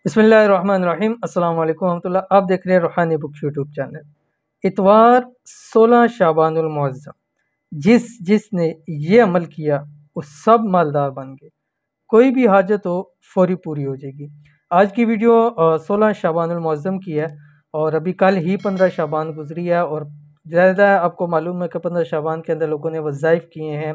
बिस्मिल्लाहिर्रहमानिर्रहीम। अस्सलाम वालेकुम रहमतुल्लाह। आप देख रहे हैं रूहानी बुक्स यूट्यूब चैनल। इतवार 16 शाबानुल मुअज़्ज़म, जिसने ये अमल किया वो सब मालदार बन गए। कोई भी हाजत हो फौरी पूरी हो जाएगी। आज की वीडियो 16 शाबानुल मुअज़्ज़म की है और अभी कल ही 15 शाबान गुजरी है। और ज़्यादा आपको मालूम है कि 15 शाबान के अंदर लोगों ने वज़ाइफ किए हैं,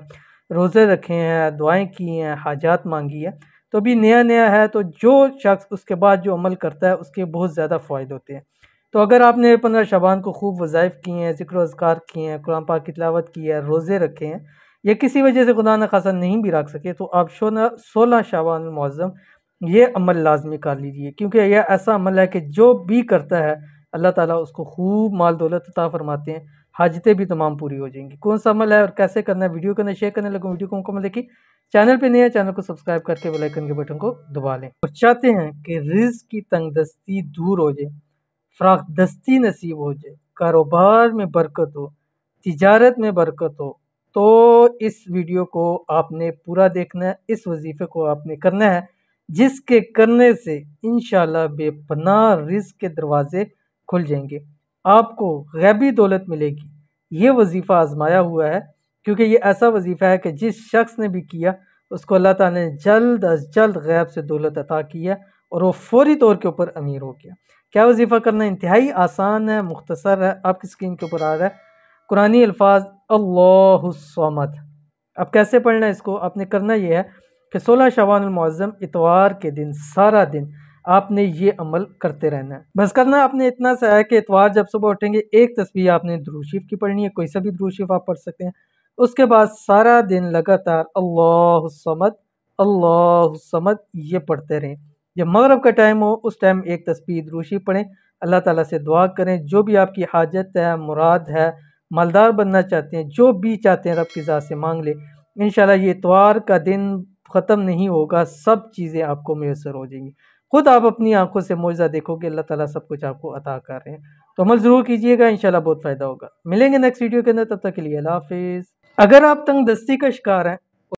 रोज़े रखे हैं, दुआएं की हैं, हाजात मांगी है। तो अभी नया नया है, तो जो शख्स उसके बाद जो अमल करता है उसके बहुत ज़्यादा फ़ायदे होते हैं। तो अगर आपने 15 शाबान को खूब वज़ाइफ किए हैं, ज़िक्र अज़कार किए हैं, कुरान पाक की तिलावत की है, रोज़े रखे हैं, या किसी वजह से खुदा न खासा नहीं भी रख सके, तो आप 16 शाबान मुअज़्ज़म ये अमल लाजमी कर लीजिए। क्योंकि यह ऐसा अमल है कि जो भी करता है अल्लाह ताला उसको खूब माल दौलत अता फरमाते हैं, हाजतें भी तमाम पूरी हो जाएंगी। कौन सा अमल है और कैसे करना है, वीडियो करना शेयर करने लगूँ। वीडियो को मुकम्मल देखिए। चैनल पे नए हैं, चैनल को सब्सक्राइब करके बेल आइकन के बटन को दबा लें। और चाहते हैं कि रिज़्क़ की तंगदस्ती दूर हो जाए, फ़राख दस्ती नसीब हो जाए, कारोबार में बरकत हो, तिजारत में बरकत हो, तो इस वीडियो को आपने पूरा देखना है। इस वजीफ़े को आपने करना है, जिसके करने से इंशाल्लाह बेपनाह रिज़्क़ के दरवाजे खुल जाएंगे, आपको गैबी दौलत मिलेगी। ये वजीफ़ा आजमाया हुआ है, क्योंकि ये ऐसा वजीफ़ा है कि जिस शख्स ने भी किया उसको अल्लाह ताला ने जल्द अज जल्द गैब से दौलत अता की है और वो फौरी तौर के ऊपर अमीर हो गया। क्या वजीफ़ा करना इंतहाई आसान है, मुख्तसर है, आपकी स्क्रीन के ऊपर आ रहा है। कुरानी अल्फाज अल्लाहुस्समद। अब कैसे पढ़ना है इसको, आपने करना ये है कि 16 शवानुल मुअज़्ज़म इतवार के दिन सारा दिन आपने ये अमल करते रहना है। बस करना आपने इतना सा है कि इतवार जब सुबह उठेंगे एक तस्बीह आपने दुरूद शरीफ की पढ़नी है, कोई सा भी दुरूद शरीफ आप पढ़ सकते हैं। उसके बाद सारा दिन लगातार अल्लाहुस्समद अल्लाहुस्समद ये पढ़ते रहें। जब मगरिब का टाइम हो उस टाइम एक तस्बीह दुरूद शरीफ पढ़ें, अल्लाह ताला से दुआ करें, जो भी आपकी हाजत है, मुराद है, मालदार बनना चाहते हैं, जो भी चाहते हैं रब की ज़ात से मांग ले। इंशाल्लाह ये इतवार का दिन ख़त्म नहीं होगा, सब चीज़ें आपको मैसर हो जाएंगी। खुद आप अपनी आंखों से मौजज़ा देखोगे, अल्लाह ताला सब कुछ आपको अता कर रहे हैं। तो अमल ज़रूर कीजिएगा, इंशाल्लाह बहुत फ़ायदा होगा। मिलेंगे नेक्स्ट वीडियो के अंदर, तब तक के लिए अल्लाह हाफिज़। अगर आप तंग दस्ती का शिकार हैं